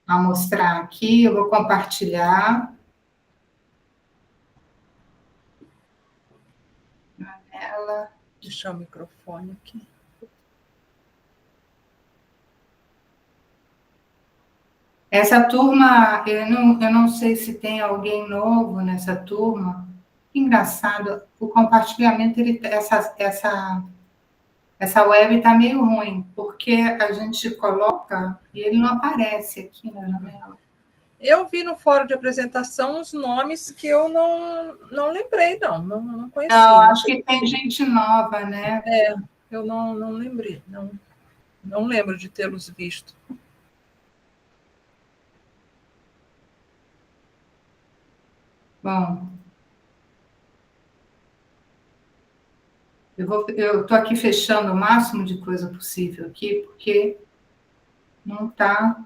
a mostrar aqui, eu vou compartilhar. Ela. Deixar o microfone aqui. Essa turma, eu não sei se tem alguém novo nessa turma. Que engraçado, o compartilhamento, essa web está meio ruim, porque a gente coloca e ele não aparece aqui na janela. Eu vi no fórum de apresentação os nomes que eu não lembrei, não conhecia. Não, acho que tem gente nova, né? Eu não lembrei, não lembro de tê-los visto. Bom, eu estou aqui fechando o máximo de coisa possível aqui, porque não está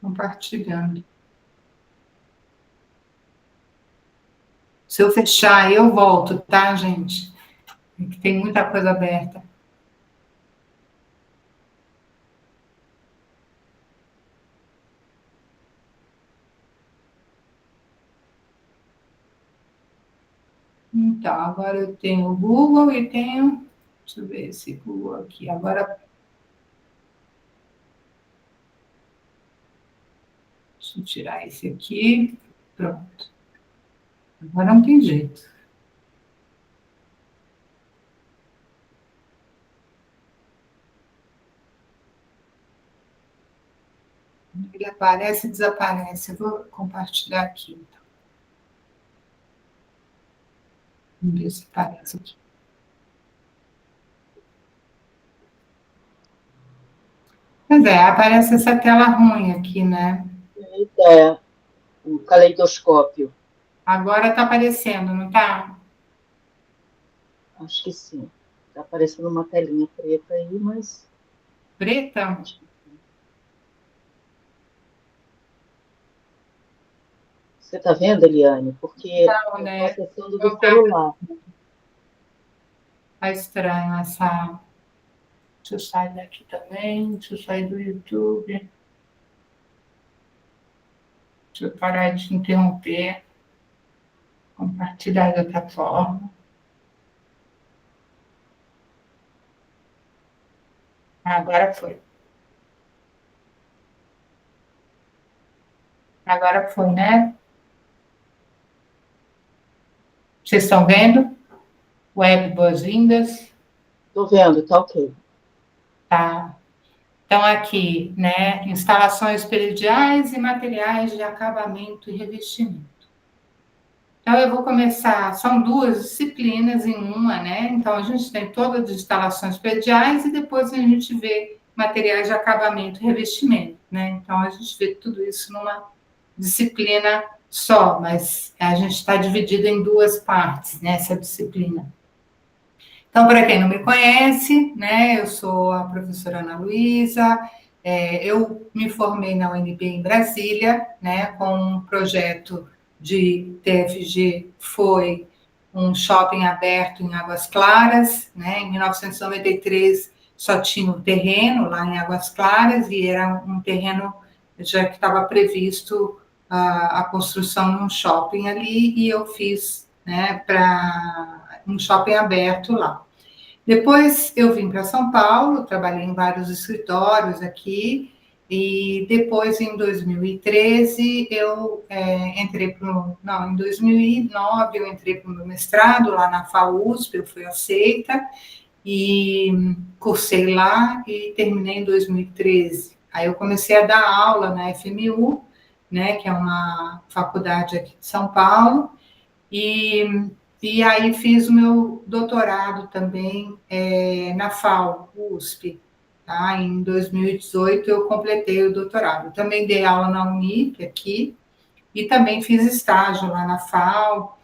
compartilhando. Se eu fechar, eu volto, tá, gente? Tem muita coisa aberta. Então, agora eu tenho o Google e tenho... Deixa eu ver esse Google aqui. Agora... Deixa eu tirar esse aqui. Pronto. Agora não tem jeito. Ele aparece e desaparece. Eu vou compartilhar aqui, então. Vamos ver se aparece aqui. Pois é, aparece essa tela ruim aqui, né? É, um caleidoscópio. Agora está aparecendo, não está? Acho que sim. Está aparecendo uma telinha preta aí, mas... Preta? Você está vendo, Eliane? Porque Não, eu né? estou acessando do celular. Tá estranho essa... Deixa eu sair daqui também, deixa eu sair do YouTube. Deixa eu parar de interromper. Compartilhar de outra forma. Agora foi. Agora foi, né? Vocês estão vendo? Web, boas-vindas. Estou vendo, está ok. Tá. Então, aqui, né? Instalações prediais e materiais de acabamento e revestimento. Então, eu vou começar, são duas disciplinas em uma, né? Então, a gente tem todas as instalações prediais e depois a gente vê materiais de acabamento e revestimento, né? Então, a gente vê tudo isso numa disciplina só, mas a gente está dividido em duas partes nessa disciplina. Então, para quem não me conhece, né, eu sou a professora Ana Luísa, eu me formei na UNB em Brasília, né, com um projeto de TFG, foi um shopping aberto em Águas Claras, né, em 1993 só tinha um terreno lá em Águas Claras, e era um terreno já que estava previsto a construção de um shopping ali, e eu fiz, né, para um shopping aberto lá. Depois eu vim para São Paulo, trabalhei em vários escritórios aqui, e depois, em 2013, eu entrei para o... Não, em 2009 eu entrei para o meu mestrado lá na FAUSP, eu fui aceita, e cursei lá e terminei em 2013. Aí eu comecei a dar aula na FMU, né, que é uma faculdade aqui de São Paulo, e aí fiz o meu doutorado também na FAO, USP. Tá? Em 2018 eu completei o doutorado. Também dei aula na Unip aqui, e também fiz estágio lá na FAO,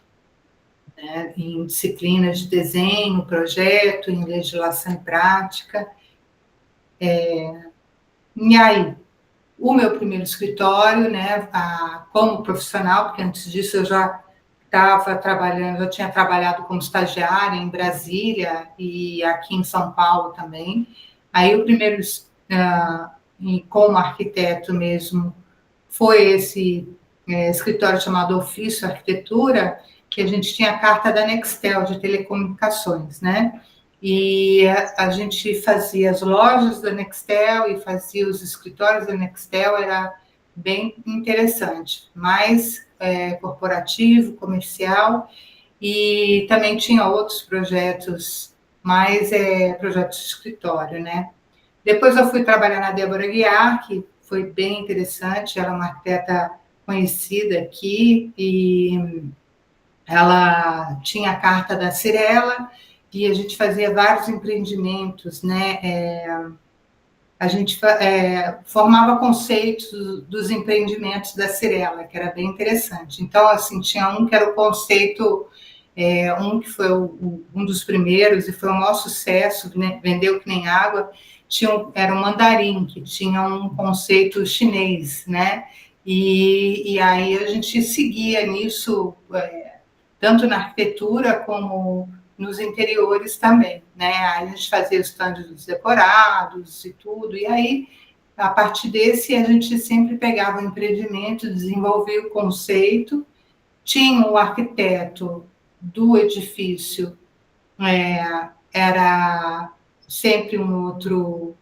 né, em disciplinas de desenho, projeto, em legislação e prática. E aí, o meu primeiro escritório, né, como profissional, porque antes disso eu já estava trabalhando, eu tinha trabalhado como estagiária em Brasília e aqui em São Paulo também. Aí o primeiro e como arquiteto mesmo, foi esse escritório chamado Ofício Arquitetura, que a gente tinha a carta da Nextel, de telecomunicações, né? E a gente fazia as lojas da Nextel e fazia os escritórios da Nextel, era bem interessante, mais corporativo, comercial, e também tinha outros projetos, mais projetos de escritório, né? Depois eu fui trabalhar na Débora Guiar, que foi bem interessante, ela é uma arquiteta conhecida aqui, e ela tinha a carta da Cirela, e a gente fazia vários empreendimentos, né? A gente formava conceitos dos empreendimentos da Cirela, que era bem interessante. Então, assim, tinha um que era o conceito, um que foi um dos primeiros e foi o maior sucesso, né? Vendeu que nem água, era um mandarim, que tinha um conceito chinês, né? E aí a gente seguia nisso, tanto na arquitetura como nos interiores também, né? Aí a gente fazia os stands dos decorados e tudo, e aí, a partir desse, a gente sempre pegava o empreendimento, desenvolvia o conceito, tinha o arquiteto do edifício, era sempre um outro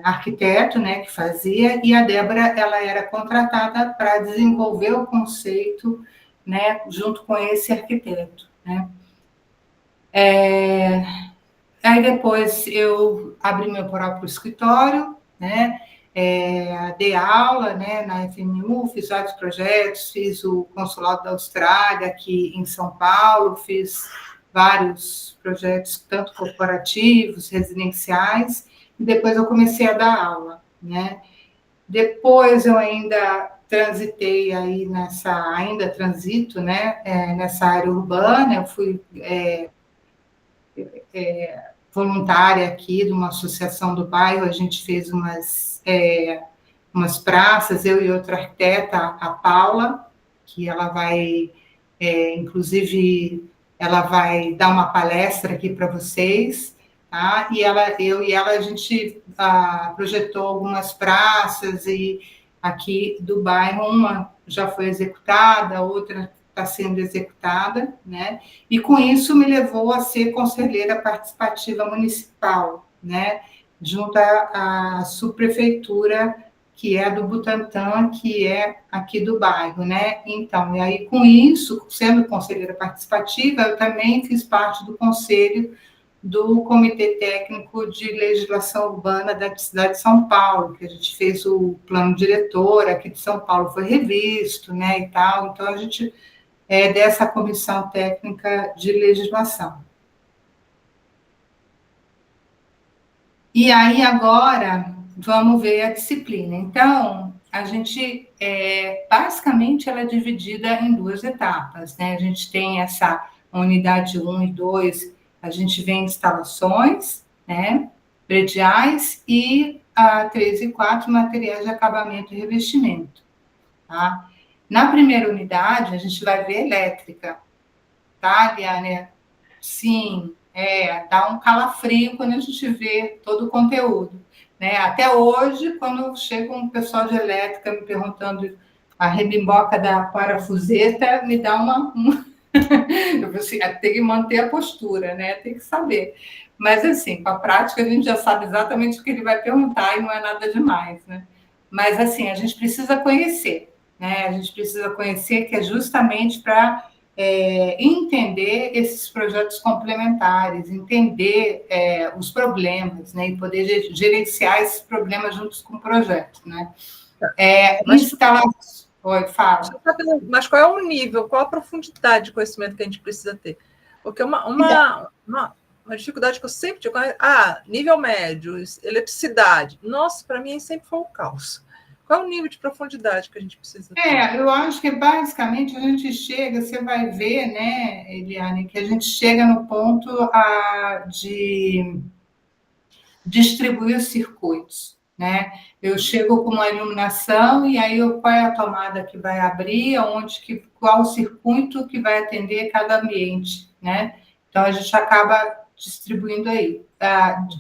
arquiteto, né, que fazia, e a Débora, ela era contratada para desenvolver o conceito, né, junto com esse arquiteto, né. Aí depois eu abri meu próprio escritório, né, dei aula, né, na FMU, fiz vários projetos, fiz o Consulado da Austrália aqui em São Paulo, fiz vários projetos, tanto corporativos, residenciais, e depois eu comecei a dar aula, né. Depois eu ainda transitei aí ainda transito, né, nessa área urbana, eu fui voluntária aqui de uma associação do bairro, a gente fez umas praças, eu e outra arquiteta, a Paula, que ela vai, inclusive, ela vai dar uma palestra aqui para vocês, tá? E eu e ela, a gente projetou algumas praças e aqui do bairro, uma já foi executada, outra está sendo executada, né? E com isso me levou a ser conselheira participativa municipal, né? Junto à subprefeitura, que é a do Butantã, que é aqui do bairro, né? Então, e aí com isso, sendo conselheira participativa, eu também fiz parte do conselho do Comitê Técnico de Legislação Urbana da cidade de São Paulo, que a gente fez o plano diretor aqui de São Paulo, foi revisto, né, e tal, então a gente dessa Comissão Técnica de Legislação. E aí, agora, vamos ver a disciplina. Então, a gente, basicamente, ela é dividida em duas etapas, né? A gente tem essa unidade 1 e 2, a gente vê instalações, né, prediais, e a 3 e 4, materiais de acabamento e revestimento, tá? Na primeira unidade, a gente vai ver elétrica, tá, Liane? Sim, dá um calafrio quando a gente vê todo o conteúdo, né? Até hoje, quando chega um pessoal de elétrica me perguntando a rebimboca da parafuseta, me dá eu vou assim, tem que manter a postura, né? Tem que saber. Mas, assim, com a prática, a gente já sabe exatamente o que ele vai perguntar e não é nada demais, né? Mas, assim, a gente precisa conhecer, né? A gente precisa conhecer que é justamente para entender esses projetos complementares, entender os problemas, né? E poder gerenciar esses problemas juntos com o projeto, né? Instalações. Oi, fala. Mas qual é o nível, qual a profundidade de conhecimento que a gente precisa ter? Porque uma dificuldade que eu sempre tive, nível médio, eletricidade, nossa, para mim sempre foi o caos. Qual é o nível de profundidade que a gente precisa ter? Eu acho que basicamente a gente chega, você vai ver, né, Eliane, que a gente chega no ponto de distribuir os circuitos, né? Eu chego com uma iluminação e aí qual é a tomada que vai abrir, qual o circuito que vai atender cada ambiente, né? Então a gente acaba distribuindo aí.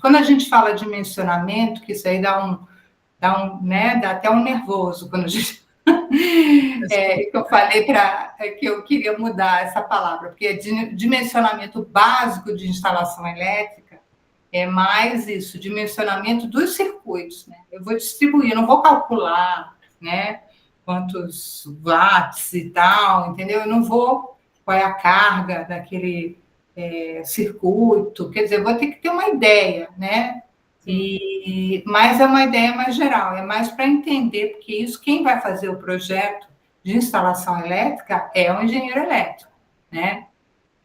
Quando a gente fala de dimensionamento, que isso aí dá Então, né, dá até um nervoso quando a gente... que eu falei que eu queria mudar essa palavra, porque dimensionamento básico de instalação elétrica é mais isso, dimensionamento dos circuitos, né? Eu vou distribuir, não vou calcular, né, quantos watts e tal, entendeu? Eu não vou, qual é a carga daquele circuito, quer dizer, eu vou ter que ter uma ideia, né? Mas é uma ideia mais geral, é mais para entender, porque isso, quem vai fazer o projeto de instalação elétrica é o engenheiro elétrico, né?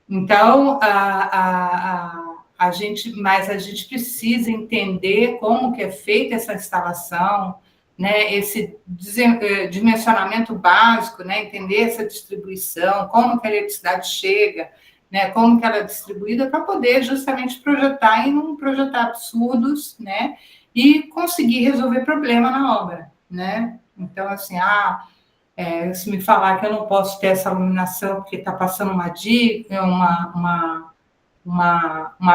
Então, a gente precisa entender como que é feita essa instalação, né? Esse dimensionamento básico, né? Entender essa distribuição, como que a eletricidade chega, né? Como que ela é distribuída para poder justamente projetar e não projetar absurdos, né? E conseguir resolver problema na obra, né? Então, assim, se me falar que eu não posso ter essa iluminação porque está passando uma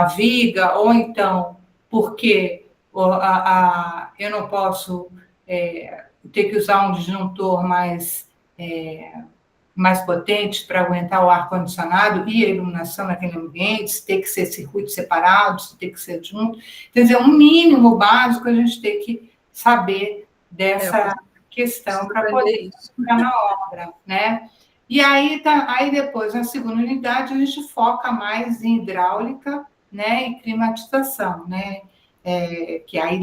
viga, ou então porque eu não posso ter que usar um disjuntor mais potente para aguentar o ar-condicionado e a iluminação naquele ambiente, se tem que ser circuitos separados, se tem que ser junto. Quer dizer, um mínimo básico a gente tem que saber dessa questão para poder ficar na obra, né? E aí depois, na segunda unidade, a gente foca mais em hidráulica, né, e climatização, né? Que aí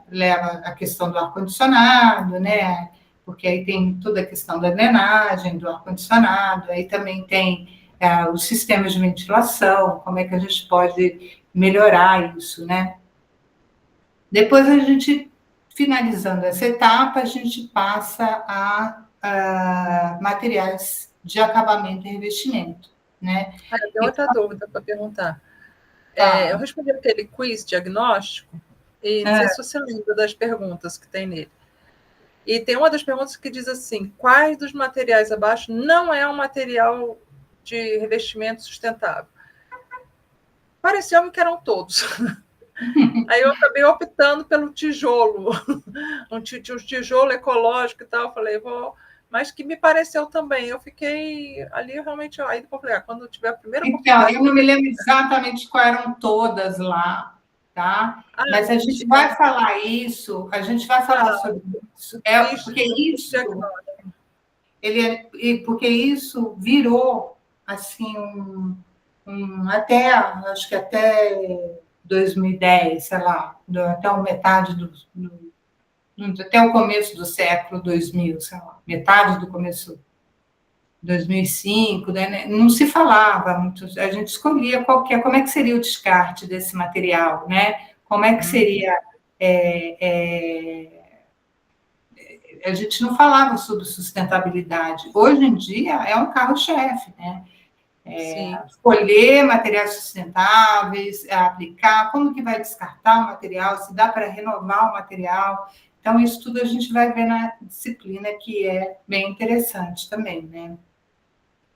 leva a questão do ar-condicionado, né? Porque aí tem toda a questão da drenagem, do ar-condicionado, aí também tem os sistemas de ventilação, como é que a gente pode melhorar isso, né? Depois a gente, finalizando essa etapa, a gente passa a materiais de acabamento e revestimento, né? Eu tenho outra dúvida para perguntar. Eu respondi aquele quiz diagnóstico, e não sei se você lembra das perguntas que tem nele. E tem uma das perguntas que diz assim: quais dos materiais abaixo não é um material de revestimento sustentável? Pareceu-me que eram todos. Aí eu acabei optando pelo tijolo, um tijolo ecológico e tal. Eu falei, mas que me pareceu também. Eu fiquei ali realmente. Aí depois falei, quando eu tiver a primeira oportunidade. Eu não me lembro exatamente quais eram todas lá, tá? Mas a gente vai falar isso, a gente vai falar sobre isso. Porque isso virou assim acho que até 2010, sei lá, até o metade até o começo do século 2000, sei lá, metade do começo 2005, né? Não se falava muito, a gente escolhia como é que seria o descarte desse material, né? Como é que seria... a gente não falava sobre sustentabilidade. Hoje em dia é um carro-chefe, né? Escolher materiais sustentáveis, aplicar, como que vai descartar o material, se dá para renovar o material. Então, isso tudo a gente vai ver na disciplina, que é bem interessante também, né?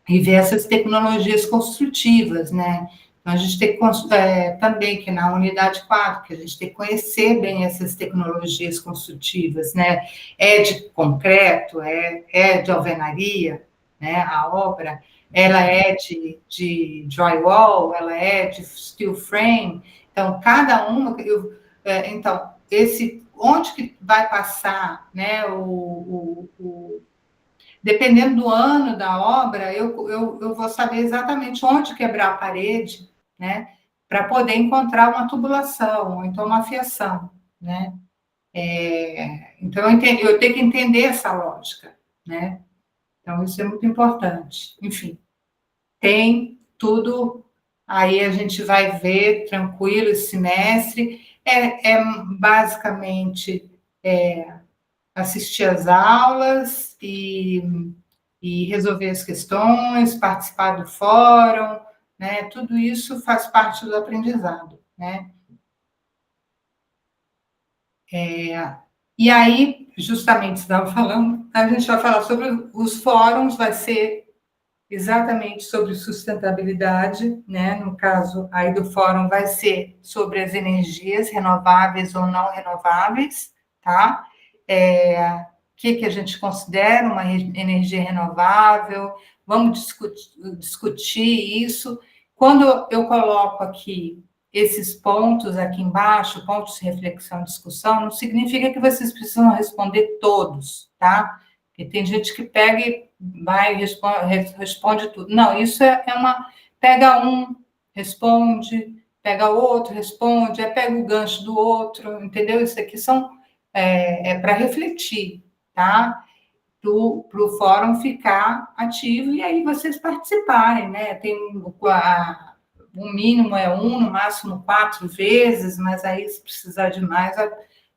E ver essas tecnologias construtivas, né? Então, a gente tem também que na unidade 4, que a gente tem que conhecer bem essas tecnologias construtivas, né? É de concreto, é de alvenaria, né? A obra, ela é de drywall, ela é de steel frame. Então, cada uma... onde que vai passar, né? Dependendo do ano da obra, eu vou saber exatamente onde quebrar a parede, né, para poder encontrar uma tubulação, ou então uma fiação, né? Então, eu tenho que entender essa lógica, né? Então, isso é muito importante. Enfim, tem tudo, aí a gente vai ver tranquilo esse semestre. Basicamente... assistir às aulas e resolver as questões, participar do fórum, né? Tudo isso faz parte do aprendizado, né? E aí, justamente, estava falando, a gente vai falar sobre os fóruns, vai ser exatamente sobre sustentabilidade, né? No caso aí do fórum vai ser sobre as energias renováveis ou não renováveis, tá? que a gente considera uma energia renovável, vamos discutir isso. Quando eu coloco aqui esses pontos aqui embaixo, pontos de reflexão e discussão, não significa que vocês precisam responder todos, tá? Porque tem gente que pega e vai e responde tudo. Não, isso é pega um, responde, pega outro, responde, pega o gancho do outro, entendeu? Isso aqui para refletir, tá? Para o fórum ficar ativo e aí vocês participarem, né? O mínimo é 1, no máximo 4 vezes, mas aí, se precisar de mais,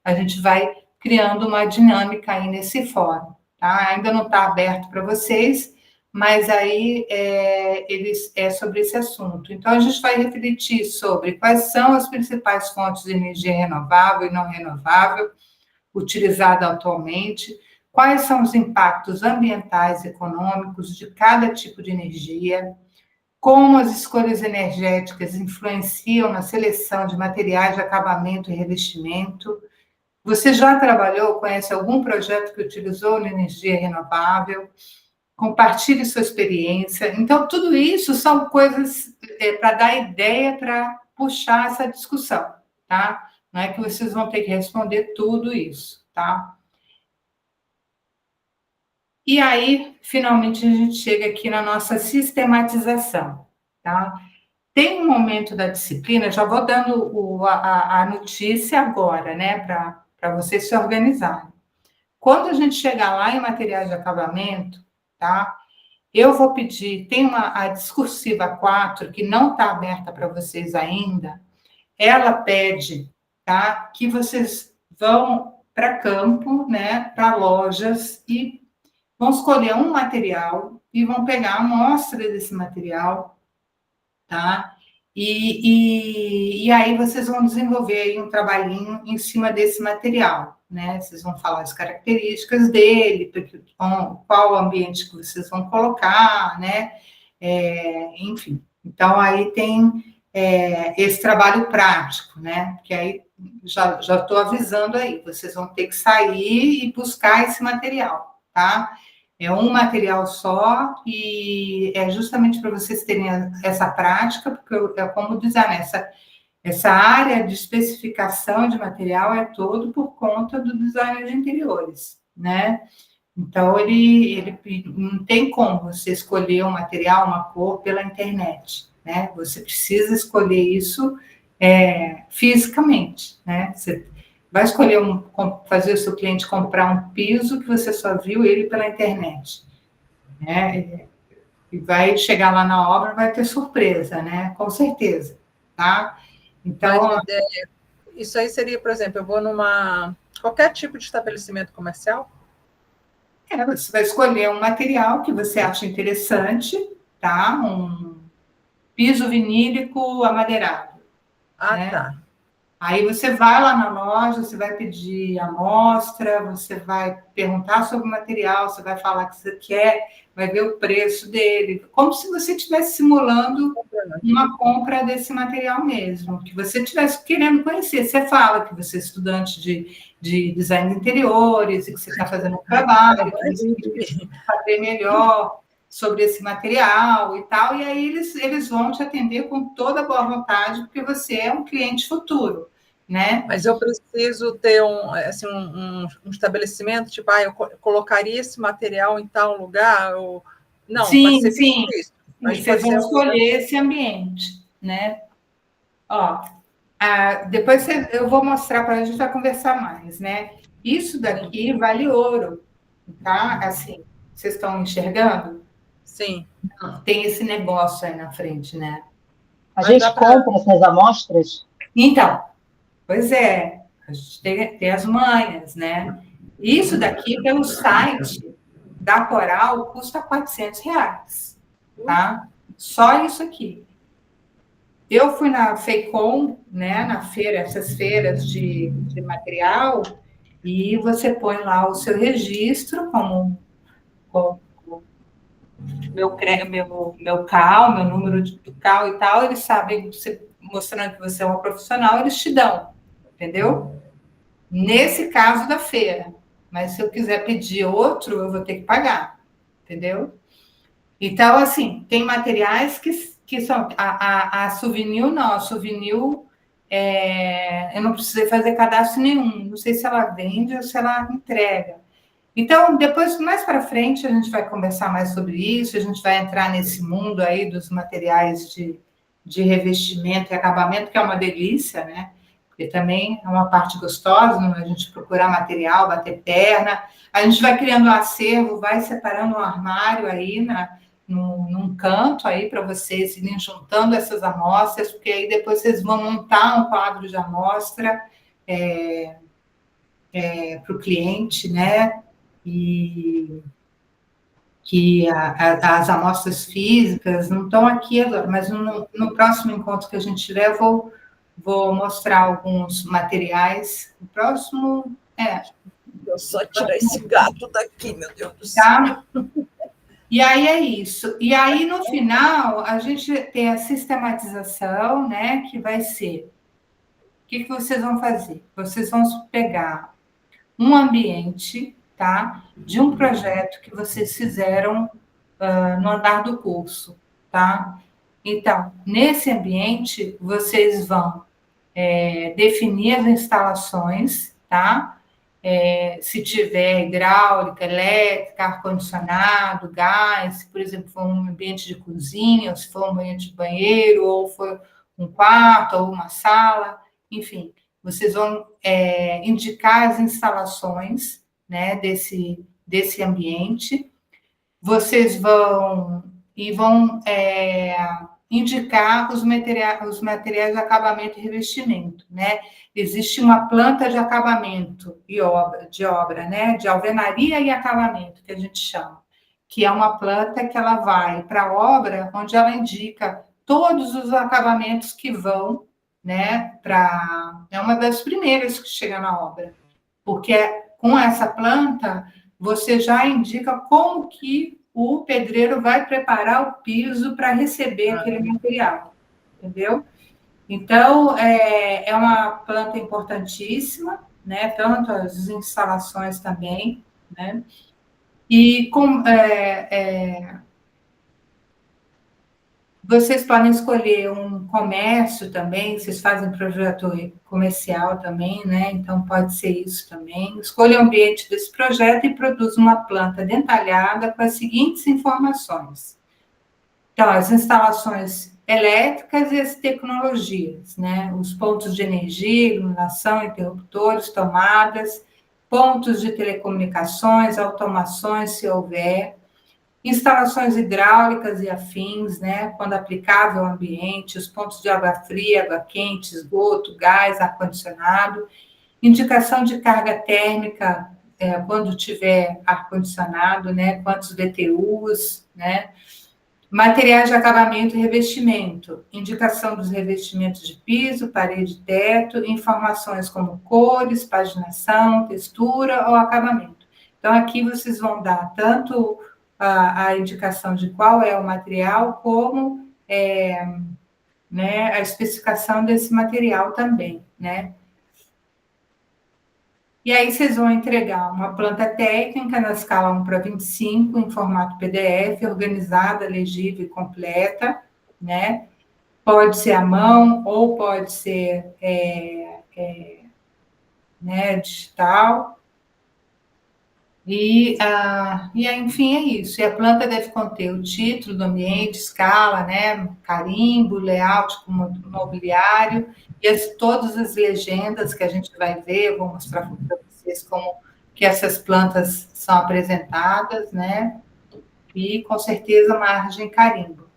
a gente vai criando uma dinâmica aí nesse fórum, tá? Ainda não está aberto para vocês, mas aí é sobre esse assunto. Então, a gente vai refletir sobre quais são as principais fontes de energia renovável e não renovável utilizada atualmente, quais são os impactos ambientais e econômicos de cada tipo de energia, como as escolhas energéticas influenciam na seleção de materiais de acabamento e revestimento. Você já trabalhou, conhece algum projeto que utilizou energia renovável? Compartilhe sua experiência. Então, tudo isso são coisas para dar ideia, para puxar essa discussão, tá? Não é que vocês vão ter que responder tudo isso, tá? E aí, finalmente, a gente chega aqui na nossa sistematização, tá? Tem um momento da disciplina, já vou dando a notícia agora, né, para vocês se organizarem. Quando a gente chegar lá em materiais de acabamento, tá? Eu vou pedir, tem a discursiva 4, que não está aberta para vocês ainda, ela pede, tá, que vocês vão para campo, né, para lojas e vão escolher um material e vão pegar a amostra desse material, tá? E aí vocês vão desenvolver aí um trabalhinho em cima desse material, né? Vocês vão falar as características dele, qual o ambiente que vocês vão colocar, né? Enfim, então aí tem esse trabalho prático, né? Que aí já estou avisando aí, vocês vão ter que sair e buscar esse material, tá? É um material só e é justamente para vocês terem essa prática, porque como design, essa área de especificação de material é todo por conta do design de interiores, né? Então, ele não tem como você escolher um material, uma cor pela internet, né? Você precisa escolher isso fisicamente, né? Você vai escolher fazer o seu cliente comprar um piso que você só viu ele pela internet, né? E vai chegar lá na obra, vai ter surpresa, né? Com certeza, tá? Então, isso aí seria, por exemplo, eu vou qualquer tipo de estabelecimento comercial? Você vai escolher um material que você acha interessante, tá? Um piso vinílico amadeirado. Ah, né? tá. Aí você vai lá na loja, você vai pedir amostra, você vai perguntar sobre o material, você vai falar que você quer, vai ver o preço dele, como se você estivesse simulando uma compra desse material mesmo, que você estivesse querendo conhecer. Você fala que você é estudante de design de interiores e que você está fazendo um trabalho, que você quer saber melhor sobre esse material e tal, e aí eles vão te atender com toda a boa vontade, porque você é um cliente futuro, né? Mas eu preciso ter um estabelecimento, tipo, eu colocaria esse material em tal lugar, ou... Não, sim, pode ser sim. isso. Mas vocês vão escolher esse ambiente, né? Ó, depois eu vou mostrar para a gente vai conversar mais, né? Isso daqui vale ouro, tá? Assim, vocês estão enxergando? Sim. Tem esse negócio aí na frente, né? A gente compra essas amostras? Então, pois é, a gente tem as manhas, né? Isso daqui, pelo site da Coral, custa R$400, tá? Só isso aqui. Eu fui na FEICOM, né, na feira, essas feiras de material, e você põe lá o seu registro como meu CAL, meu número do CAL e tal, eles sabem, mostrando que você é uma profissional, eles te dão, entendeu? Nesse caso da feira, mas se eu quiser pedir outro, eu vou ter que pagar, entendeu? Então, assim, tem materiais que são. A Souvenir, não. A Souvenir, eu não precisei fazer cadastro nenhum. Não sei se ela vende ou se ela entrega. Então, depois, mais para frente, a gente vai conversar mais sobre isso, a gente vai entrar nesse mundo aí dos materiais de revestimento e acabamento, que é uma delícia, né? Porque também é uma parte gostosa, né? A gente procurar material, bater perna. A gente vai criando um acervo, vai separando um armário aí num canto aí para vocês irem juntando essas amostras, porque aí depois vocês vão montar um quadro de amostra para o cliente, né? E que as amostras físicas não estão aqui agora, mas no próximo encontro que a gente tiver, eu vou mostrar alguns materiais. O próximo Eu só tirar esse gato daqui, meu Deus do céu. tá? E aí é isso. E aí, no final, a gente tem a sistematização, né? Que vai ser. O que vocês vão fazer? Vocês vão pegar um ambiente, tá? De um projeto que vocês fizeram no andar do curso, tá? Então, nesse ambiente, vocês vão definir as instalações, tá? Se tiver hidráulica, elétrica, ar-condicionado, gás, se, por exemplo, for um ambiente de cozinha, ou se for um ambiente de banheiro, ou for um quarto, ou uma sala, enfim, vocês vão indicar as instalações, né, desse ambiente, vocês vão indicar os materiais de acabamento e revestimento, né? Existe uma planta de acabamento e obra, né? De alvenaria e acabamento, que a gente chama, que é uma planta que ela vai para a obra, onde ela indica todos os acabamentos que vão, né? É uma das primeiras que chega na obra, porque com essa planta você já indica como que o pedreiro vai preparar o piso para receber aquele material, entendeu? Então, é uma planta importantíssima, né? Tanto as instalações também, né? E vocês podem escolher um comércio também, vocês fazem projeto comercial também, né? Então, pode ser isso também. Escolha o ambiente desse projeto e produza uma planta detalhada com as seguintes informações. Então, as instalações elétricas e as tecnologias, né? Os pontos de energia, iluminação, interruptores, tomadas, pontos de telecomunicações, automações, se houver, instalações hidráulicas e afins, né? Quando aplicável ao ambiente, os pontos de água fria, água quente, esgoto, gás, ar-condicionado, indicação de carga térmica quando tiver ar-condicionado, né? Quantos BTUs, né? Materiais de acabamento e revestimento, indicação dos revestimentos de piso, parede e teto, informações como cores, paginação, textura ou acabamento. Então, aqui vocês vão dar tanto a indicação de qual é o material, como né, a especificação desse material também, né? E aí vocês vão entregar uma planta técnica na escala 1:25, em formato PDF, organizada, legível e completa, né? Pode ser à mão ou pode ser né, digital. Enfim, é isso. E a planta deve conter o título do ambiente, escala, né, carimbo, layout com mobiliário e todas as legendas que a gente vai ver. Eu vou mostrar para vocês como que essas plantas são apresentadas, né? E com certeza margem carimbo.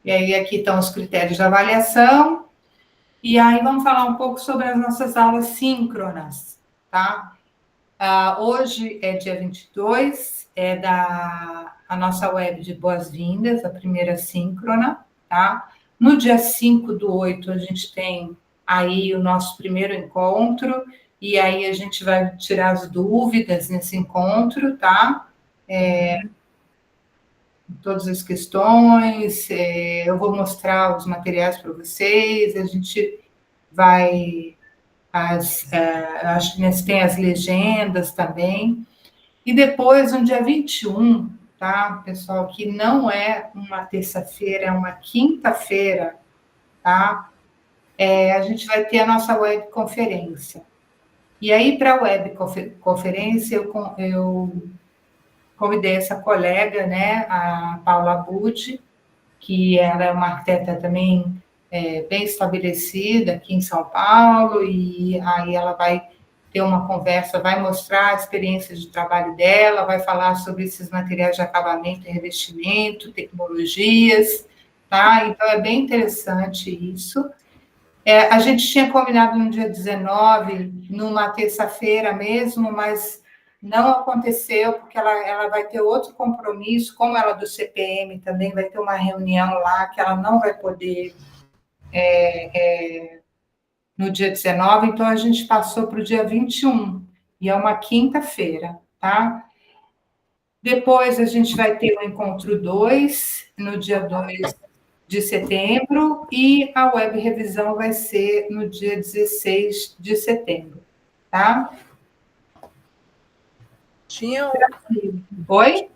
E aí aqui estão os critérios de avaliação. E aí vamos falar um pouco sobre as nossas aulas síncronas, tá? Hoje é dia 22, a nossa web de boas-vindas, a primeira síncrona, tá? No dia 5/8, a gente tem aí o nosso primeiro encontro, e aí a gente vai tirar as dúvidas nesse encontro, tá? Todas as questões, eu vou mostrar os materiais para vocês, a gente vai acho que tem as legendas também. E depois, no dia 21, tá, pessoal, que não é uma terça-feira, é uma quinta-feira, tá? A gente vai ter a nossa webconferência. E aí, para a webconferência, eu convidei essa colega, né, a Paula Bucci, que ela é uma arquiteta também bem estabelecida aqui em São Paulo, e aí ela vai ter uma conversa, vai mostrar a experiência de trabalho dela, vai falar sobre esses materiais de acabamento e revestimento, tecnologias, tá? Então, é bem interessante isso. A gente tinha combinado no dia 19, numa terça-feira mesmo, mas não aconteceu, porque ela vai ter outro compromisso, como ela é do CPM também, vai ter uma reunião lá que ela não vai poder no dia 19, então a gente passou para o dia 21, e é uma quinta-feira, tá? Depois a gente vai ter o encontro 2, no dia 2 de setembro, e a web revisão vai ser no dia 16 de setembro, tá? Oi?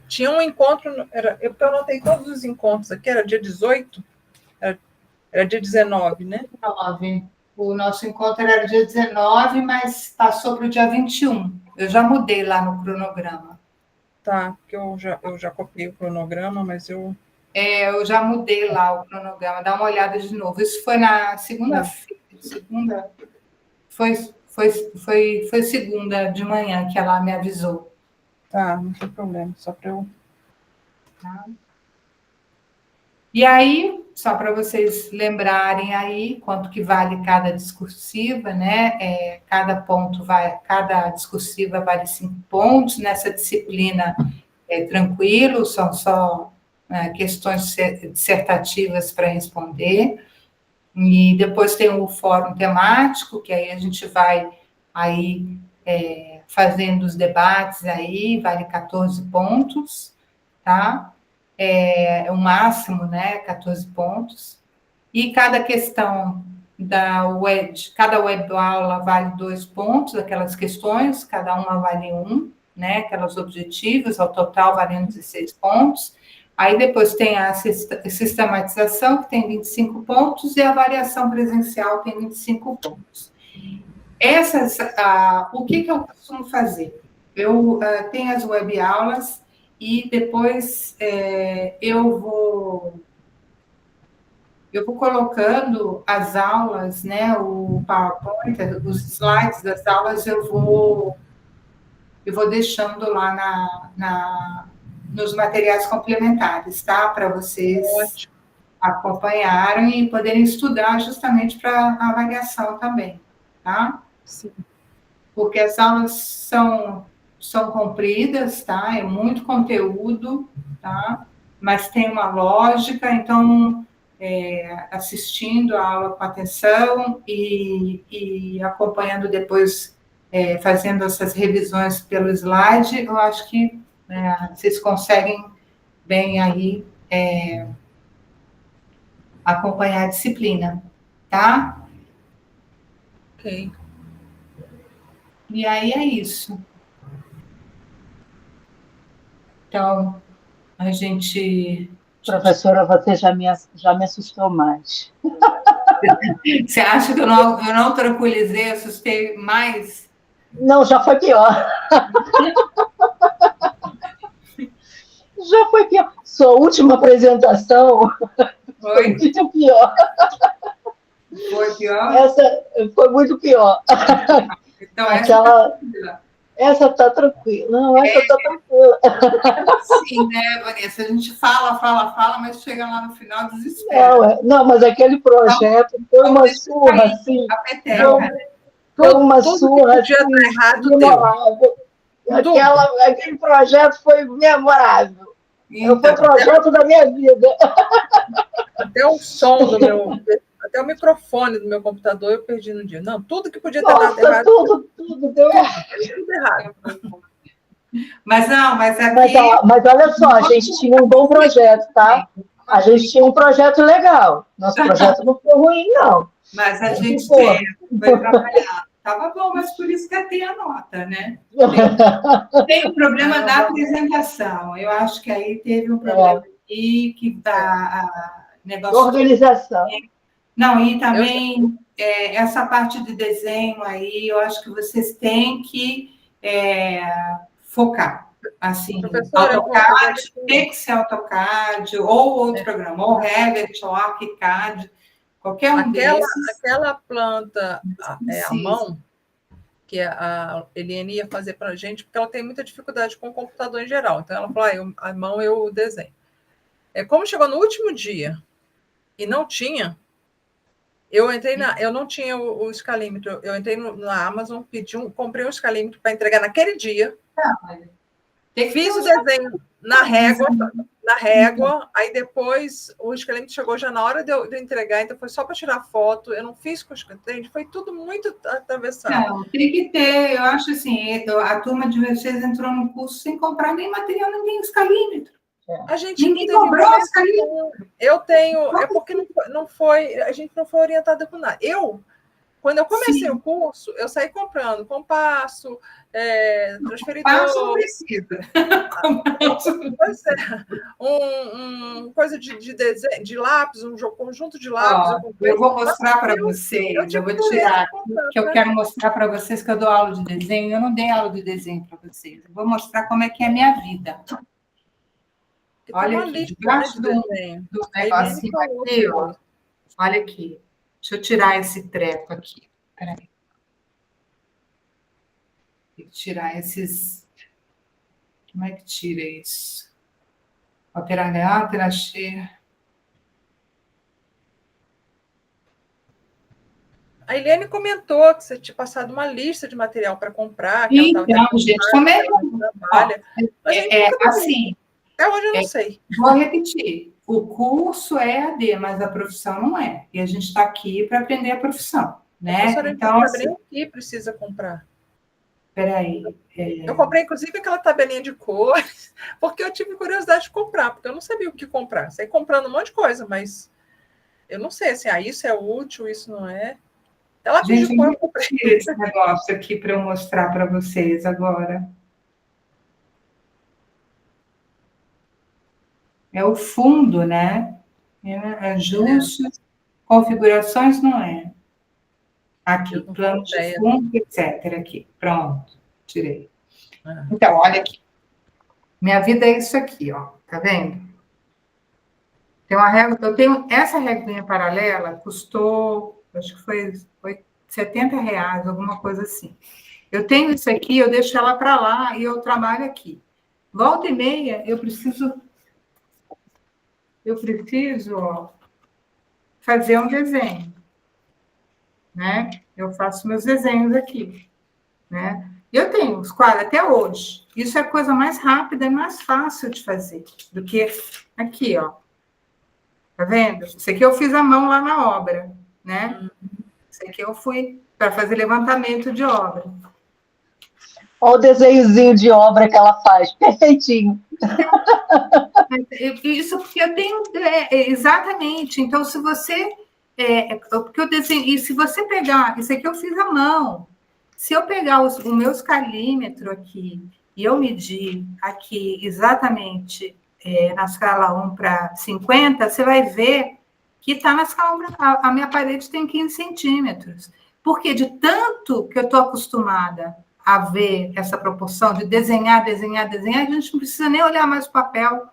Tinha um encontro, eu anotei todos os encontros aqui, era dia 18? Era dia 19, né? 19. O nosso encontro era dia 19, mas passou para o dia 21. Eu já mudei lá no cronograma. Tá, porque eu já copiei o cronograma, mas eu já mudei lá o cronograma, dá uma olhada de novo. Isso foi na segunda, foi segunda de manhã que ela me avisou. Tá, não tem problema, só para eu... Tá. E aí, só para vocês lembrarem aí quanto que vale cada discursiva, né? Cada discursiva vale 5 pontos. Nessa disciplina tranquilo, são só questões dissertativas para responder. E depois tem o fórum temático, que aí a gente vai aí fazendo os debates aí, vale 14 pontos, tá? O máximo, né, 14 pontos. E cada questão cada web aula vale 2 pontos, aquelas questões, cada uma vale 1, né, aquelas objetivos, ao total valendo 16 pontos. Aí depois tem a sistematização, que tem 25 pontos, e a avaliação presencial tem 25 pontos. O que eu costumo fazer? Eu tenho as web aulas, e depois eu vou colocando as aulas, né, o PowerPoint, os slides das aulas, eu vou deixando lá nos materiais complementares, tá? Para vocês acompanharem e poderem estudar justamente para a avaliação também, tá? Sim. Porque as aulas são compridas, tá? É muito conteúdo, tá? Mas tem uma lógica, então, assistindo a aula com atenção e acompanhando depois, fazendo essas revisões pelo slide, eu acho que vocês conseguem bem aí acompanhar a disciplina, tá? Ok. E aí é isso. Então, a gente... Professora, você já me assustou mais. Você acha que eu não tranquilizei, assustei mais? Não, já foi pior. Já foi pior. Sua última apresentação foi muito pior. Foi pior? Essa foi muito pior. Então, essa está tranquila. Não, essa está tranquila. Sim, né, Vanessa? A gente fala, mas chega lá no final, desespera. Não, mas aquele projeto foi uma surra, assim. Foi uma surra, assim, memorável. Aquele projeto foi memorável. Então, foi o projeto da minha vida. Até o som até o microfone do meu computador eu perdi no dia. Não, tudo que podia ter dado errado. Tudo deu errado. Tudo errado. Mas aqui... Mas olha só, a gente tinha um bom projeto, tá? A gente tinha um projeto legal. Nosso projeto não foi ruim, não. Mas a gente foi trabalhar. Estava bom, mas por isso que eu tenho a nota, né? Tem o problema da apresentação. Eu acho que aí teve um problema aí que dá negócio organização. Não, e também essa parte de desenho aí, eu acho que vocês têm que focar. Assim, AutoCAD, tem que ser AutoCAD, ou outro programa, ou Revit, ou ArchiCAD, qualquer um desses. Aquela planta à mão, que a Eliane ia fazer para a gente, porque ela tem muita dificuldade com o computador em geral. Então, ela falou, a mão eu desenho. Como chegou no último dia e não tinha, eu não tinha o escalímetro, eu entrei na Amazon, comprei um escalímetro para entregar naquele dia, fiz o desenho na régua, aí depois o escalímetro chegou já na hora de eu entregar, então foi só para tirar foto, eu não fiz com o escalímetro, foi tudo muito atravessado. Não, tem que ter, eu acho assim, a turma de vocês entrou no curso sem comprar nem material, nem escalímetro. Ninguém comprou escalímetro. Eu tenho, porque a gente não foi orientada com nada. Quando eu comecei o curso, eu saí comprando compasso, transferidor. Compasso não precisa. Coisa de desenho, de lápis, conjunto de lápis. Eu vou mostrar para vocês, eu vou tirar aqui, que eu quero mostrar para vocês que eu dou aula de desenho. Eu não dei aula de desenho para vocês. Eu vou mostrar como é que é a minha vida. Olha aqui, debaixo do negocinho aqui, ó. Olha aqui. Deixa eu tirar esse treco aqui. Peraí. Tem que tirar esses... Como é que tira isso? Alterar cheia. A Eliane comentou que você tinha passado uma lista de material para comprar. Então, gente, como é assim... Até hoje eu não sei. Vou repetir. O curso é EAD, mas a profissão não é. E a gente está aqui para aprender a profissão, né? Então, assim, o que precisa comprar? Peraí. Eu comprei, inclusive, aquela tabelinha de cores, porque eu tive curiosidade de comprar, porque eu não sabia o que comprar. Saí comprando um monte de coisa, mas eu não sei assim, isso é útil, isso não é. Ela pediu para eu comprar esse negócio aqui para eu mostrar para vocês agora. É o fundo, né? Ajustes, configurações, não é? Aqui, plano de fundo, etc. Aqui, pronto, tirei. Então, olha aqui. Minha vida é isso aqui, ó. Tá vendo? Tem uma régua, eu tenho essa réguinha paralela, custou, acho que foi R$70, alguma coisa assim. Eu tenho isso aqui, eu deixo ela para lá e eu trabalho aqui. Volta e meia, eu preciso ó, fazer um desenho, né? Eu faço meus desenhos aqui, né? Eu tenho os quadros até hoje. Isso é a coisa mais rápida e mais fácil de fazer do que aqui, ó. Tá vendo? Isso aqui eu fiz à mão lá na obra, né? Isso aqui eu fui para fazer levantamento de obra. Olha o desenhozinho de obra que ela faz, perfeitinho. Isso porque eu tenho... exatamente. Então, se você... porque eu desenho... E se você pegar... Isso aqui eu fiz à mão. Se eu pegar o meu escalímetro aqui e eu medir aqui exatamente na escala 1 para 50, você vai ver que está na escala 1 para... A minha parede tem 15 centímetros. Porque de tanto que eu estou acostumada a ver essa proporção de desenhar, a gente não precisa nem olhar mais o papel,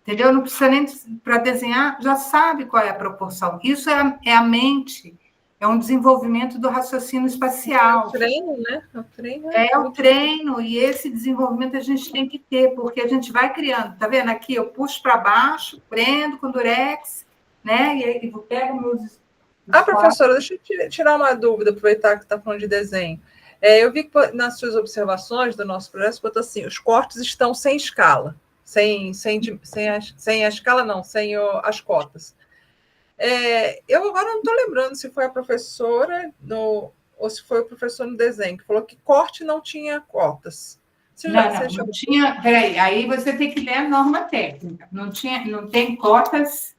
entendeu? Não precisa nem, para desenhar, já sabe qual é a proporção. Isso é a mente, é um desenvolvimento do raciocínio espacial. É o treino, né? É o treino, e esse desenvolvimento a gente tem que ter, porque a gente vai criando, tá vendo? Aqui eu puxo para baixo, prendo com durex, né? E aí eu pego meus... professora, deixa eu tirar uma dúvida, aproveitar que está falando de desenho. Eu vi que nas suas observações do nosso projeto, você botou assim, os cortes estão sem escala, sem a escala não, sem as cotas. Eu agora não estou lembrando se foi a professora ou se foi o professor no desenho, que falou que corte não tinha cotas. Não tinha... Peraí, aí você tem que ler a norma técnica. Não tem cotas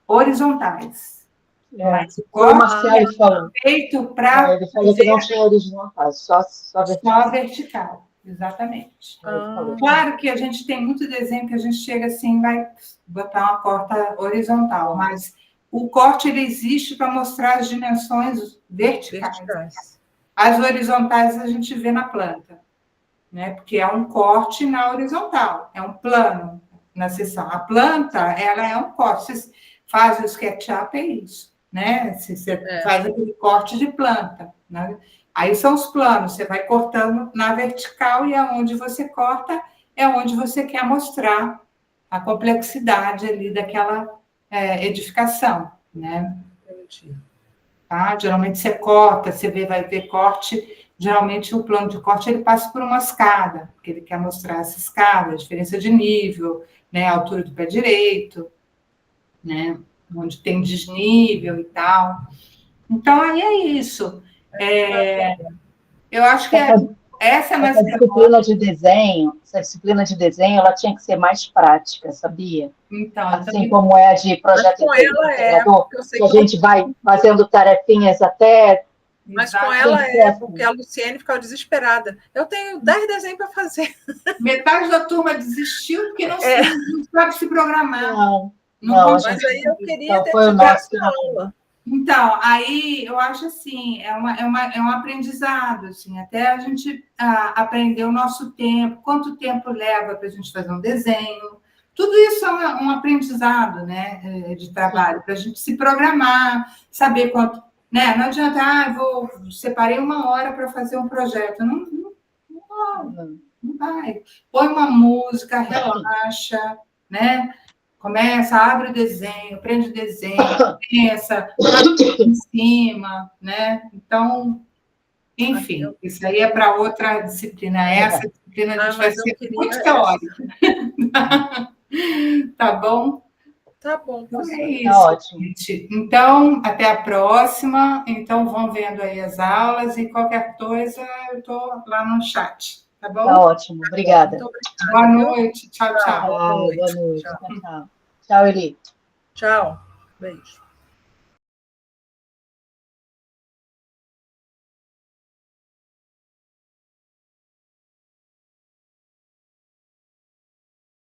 horizontais. Mas o O Marcelo falou. Feito para. Ele falou que não tinha horizontal, só vertical. Só vertical, exatamente. Claro que a gente tem muito desenho que a gente chega assim, vai botar uma porta horizontal, mas o corte ele existe para mostrar as dimensões verticais. As horizontais a gente vê na planta, né? Porque é um corte na horizontal, é um plano na seção. A planta, ela é um corte. Você faz o SketchUp, é isso, né? Você faz aquele corte de planta, né? Aí são os planos, você vai cortando na vertical e aonde você corta é onde você quer mostrar a complexidade ali daquela edificação, né? Tá? Geralmente você corta, vai ver corte, geralmente o plano de corte ele passa por uma escada, porque ele quer mostrar essa escada, a diferença de nível, né? A altura do pé direito, né? Onde tem desnível e tal. Então, aí é isso. Eu acho que essa disciplina de desenho, ela tinha que ser mais prática, sabia? Então, assim como é a de projeto integrador, que a gente vai fazendo tarefinhas até... Mas com ela porque a Luciene ficava desesperada. Eu tenho 10 desenhos para fazer. Metade da turma desistiu porque não sabe se programar. Não, mas aí eu queria ter tido essa aula. Então, aí eu acho assim, é um aprendizado, assim, até a gente aprender o nosso tempo, quanto tempo leva para a gente fazer um desenho. Tudo isso é um aprendizado, né, de trabalho, para a gente se programar, saber quanto, né? Não adianta, separei 1 hora para fazer um projeto. Não vai. Põe uma música, relaxa, né? Começa, abre o desenho, prende o desenho, pensa, em cima, né? Então, enfim, isso aí é para outra disciplina. Essa disciplina a gente vai ser muito teórica. Tá bom? Tá bom. Então, é isso, ótimo. Gente. Então, até a próxima. Então, vão vendo aí as aulas e qualquer coisa, eu estou lá no chat. Tá bom? Tá ótimo, obrigada. Boa noite. Tchau, tchau. Boa noite. Tchau, Eli. Tchau. Beijo.